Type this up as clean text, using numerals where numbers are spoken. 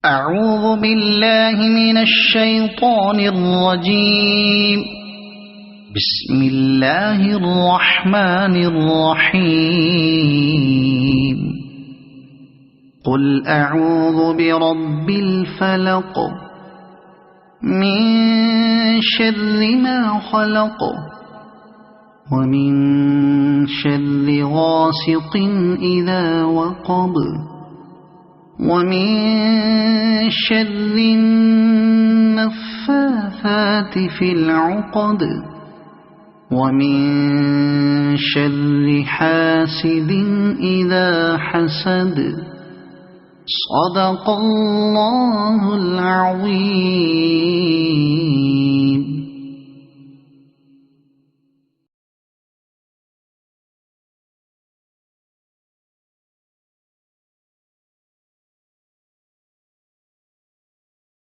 أعوذ بالله من الشيطان الرجيم. بسم الله الرحمن الرحيم. قل أعوذ برب الفلق من شر ما خلق ومن شر غاسق إذا وقب ومن شر النفاثات في العقد ومن شر حاسد إذا حسد. صدق الله العظيم.